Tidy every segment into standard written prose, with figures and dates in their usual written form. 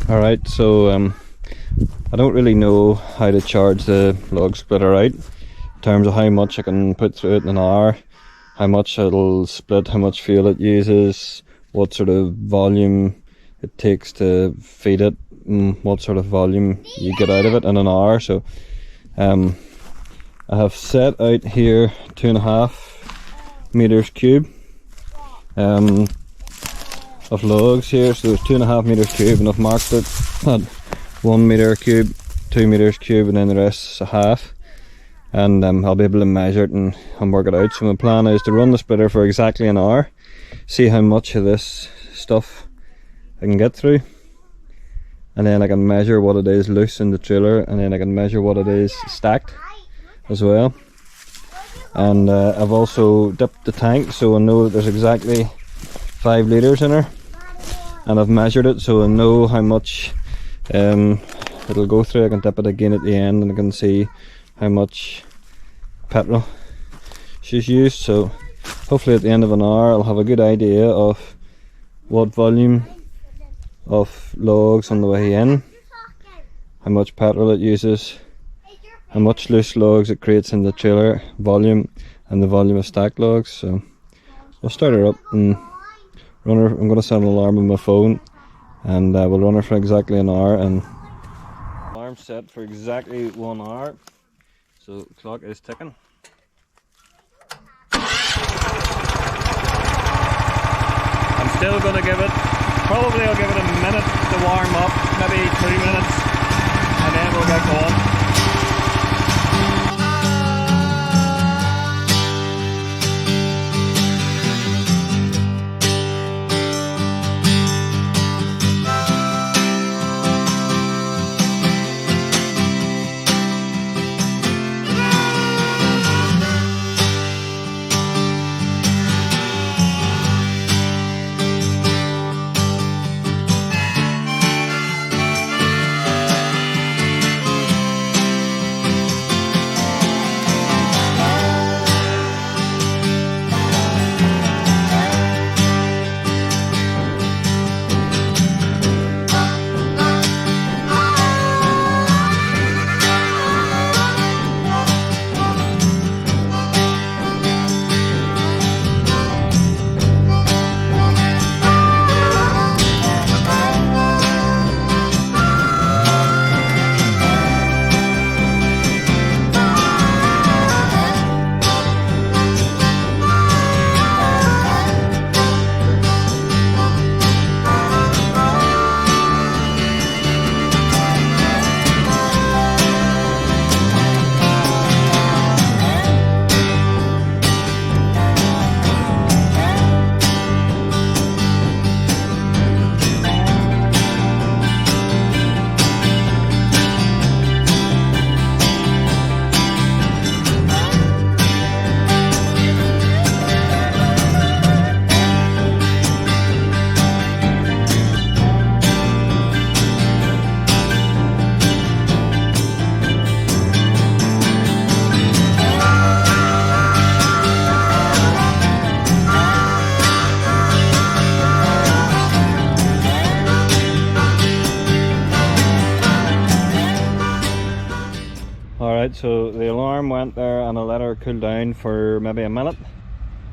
Alright, so I don't really know how to charge the log splitter out in terms of how much I can put through it in an hour, how much it'll split, how much fuel it uses, what sort of volume it takes to feed it, and what sort of volume you get out of it in an hour. So I have set out here 2.5 meters cube of logs here, so there's 2.5 meters cube, and I've marked it at 1 meter cube, 2 meters cube, and then the rest is a half. And I'll be able to measure it and work it out. So my plan is to run the splitter for exactly an hour, see how much of this stuff I can get through, and then I can measure what it is loose in the trailer, and then I can measure what it is stacked as well. And I've also dipped the tank, so I know that there's exactly 5 litres in her, and I've measured it, so I know how much it'll go through. I can dip it again at the end and I can see how much petrol she's used. So hopefully at the end of an hour I'll have a good idea of what volume of logs on the way in, how much petrol it uses, how much loose logs it creates in the trailer volume, and the volume of stacked logs. So I'll start her up and run her. I'm going to set an alarm on my phone, and we'll run her for exactly an hour. And alarm set for exactly 1 hour, so the clock is ticking. I'm still going to give it, probably I'll give it a minute to warm up, maybe 2 minutes, and then we'll get going. Alright, so the alarm went there and I let her cool down for maybe a minute,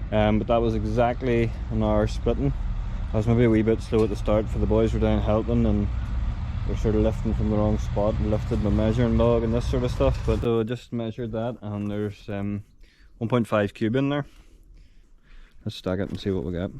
but that was exactly an hour splitting. I was maybe a wee bit slow at the start, for the boys were down helping and they're sort of lifting from the wrong spot and lifted my measuring log and this sort of stuff. But so I just measured that, and there's 1.5 cube in there. Let's stack it and see what we get.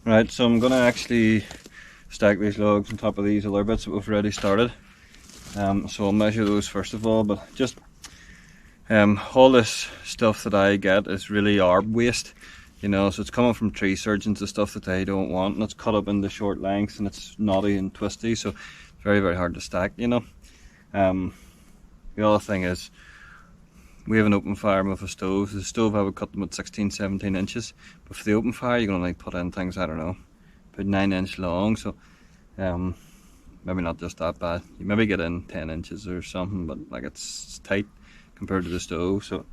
Right, so I'm going to actually stack these logs on top of these other bits that we've already started. So I'll measure those first of all, but just all this stuff that I get is really arb waste, you know, so it's coming from tree surgeons, the stuff that they don't want, and it's cut up into short lengths and it's knotty and twisty, so it's very, very hard to stack, you know. The other thing is, we have an open fire with a stove. The stove, I would cut them at 16-17 inches, but for the open fire you're going to like put in things, I don't know, about 9 inch long. So you maybe not just that bad. You maybe get in 10 inches or something, but like it's tight compared to the stove. So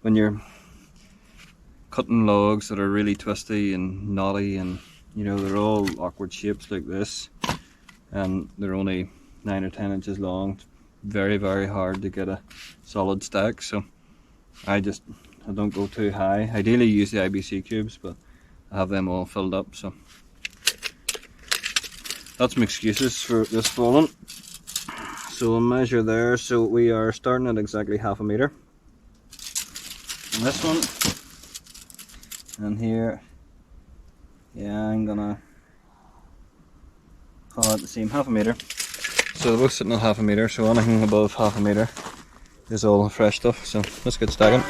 when you're cutting logs that are really twisty and knotty, and you know, they're all awkward shapes like this, and they're only 9 or 10 inches long, it's very, very hard to get a solid stack. So I don't go too high. Ideally use the IBC cubes, but I have them all filled up. So that's my excuses for this falling. So we'll measure there. So we are starting at exactly 1/2 meter. And this one, and here, yeah, I'm gonna call it the same 1/2 meter. So they're both sitting at 1/2 meter, so anything above 1/2 meter is all fresh stuff. So let's get stacking.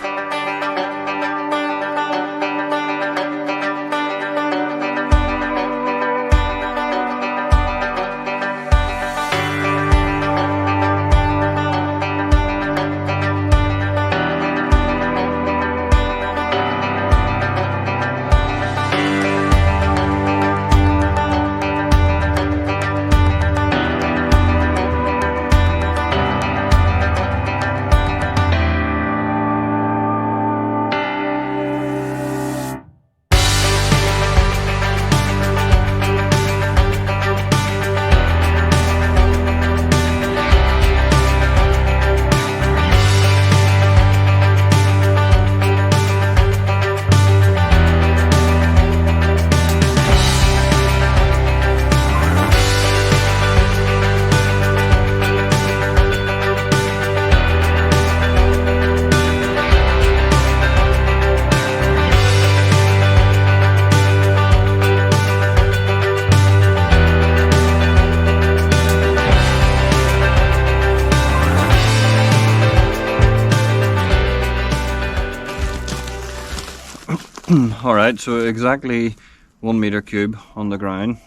Alright, so exactly 1 meter cube on the ground,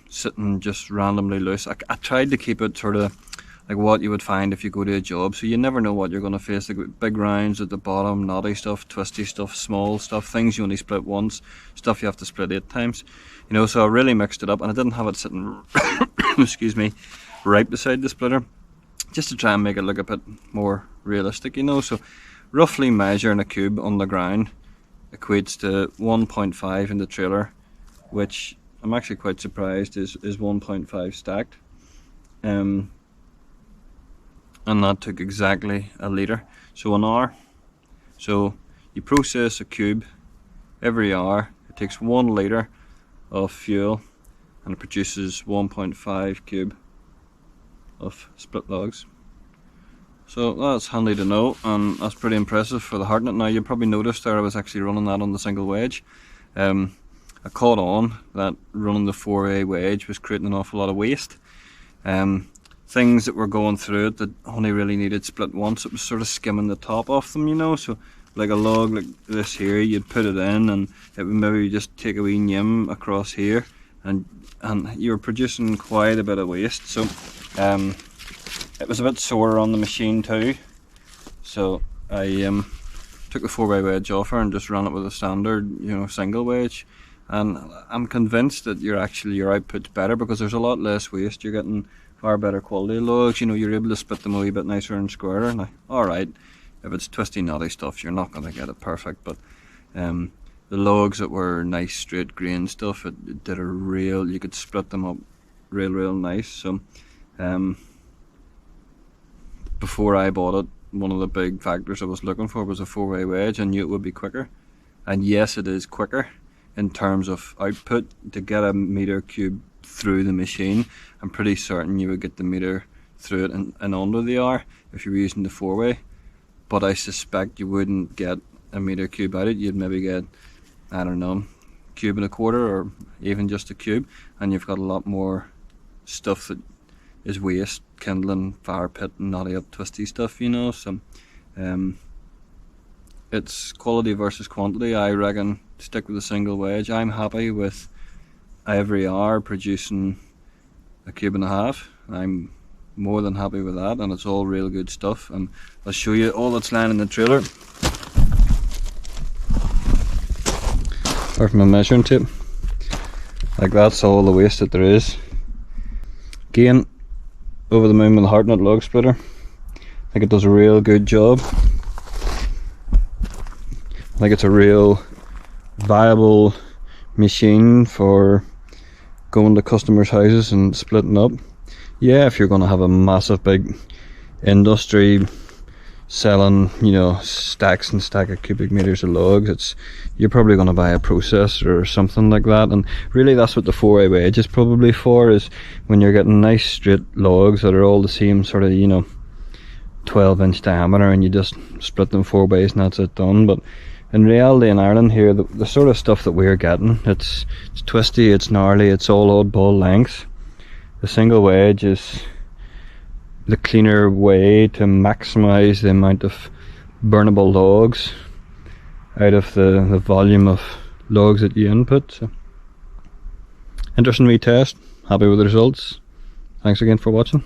sitting just randomly loose. I tried to keep it sort of like what you would find if you go to a job, so you never know what you're going to face. Like big rounds at the bottom, knotty stuff, twisty stuff, small stuff, things you only split once, stuff you have to split 8 times, you know. So I really mixed it up, and I didn't have it sitting excuse me, right beside the splitter, just to try and make it look a bit more realistic, you know. So roughly measuring a cube on the ground equates to 1.5 in the trailer, which I'm actually quite surprised is 1.5 stacked. And that took exactly a litre, so an hour. So you process a cube every hour, it takes 1 litre of fuel, and it produces 1.5 cube of split logs. So that's handy to know, and that's pretty impressive for the Hartnett. Now you probably noticed there I was actually running that on the single wedge. I caught on that running the 4A wedge was creating an awful lot of waste. Things that were going through it that only really needed split once, it was sort of skimming the top off them, you know. So like a log like this here, you'd put it in and it would maybe just take a wee nyim across here, and you were producing quite a bit of waste. So it was a bit sore on the machine too, so I took the 4-way wedge off her and just ran it with a standard, you know, single wedge. And I'm convinced that your output's better because there's a lot less waste. You're getting far better quality logs. You know, you're able to split them a wee bit nicer and squarer. Now, all right, if it's twisty, knotty stuff, you're not going to get it perfect. But the logs that were nice, straight grain stuff, it did you could split them up real nice. So before I bought it, one of the big factors I was looking for was a 4-way wedge. I knew it would be quicker, and yes, it is quicker in terms of output. To get a meter cube through the machine, I'm pretty certain you would get the meter through it in under the hour if you were using the 4-way, but I suspect you wouldn't get a meter cube out of it. You'd maybe get, I don't know, 1.25 cubes or even just a cube, and you've got a lot more stuff that is waste, kindling, fire pit, and knotty up twisty stuff, you know. So it's quality versus quantity. I reckon stick with a single wedge. I'm happy with every hour producing 1.5 cubes. I'm more than happy with that, and it's all real good stuff. And I'll show you all that's lying in the trailer. Apart from a measuring tape, like that's all the waste that there is. Again, over the moon with the Hartnett log splitter. I think it does a real good job. I think it's a real viable machine for going to customers' houses and splitting up. Yeah, if you're going to have a massive big industry selling, you know, stacks and stack of cubic meters of logs, you're probably going to buy a processor or something like that. And really that's what the 4-way wedge is probably for, is when you're getting nice straight logs that are all the same sort of, you know, 12-inch diameter, and you just split them 4 ways and that's it, done. But in reality in Ireland here, the sort of stuff that we're getting, it's twisty, it's gnarly, it's all oddball length. The single wedge is the cleaner way to maximize the amount of burnable logs out of the volume of logs that you input. So, interesting wee test, happy with the results. Thanks again for watching.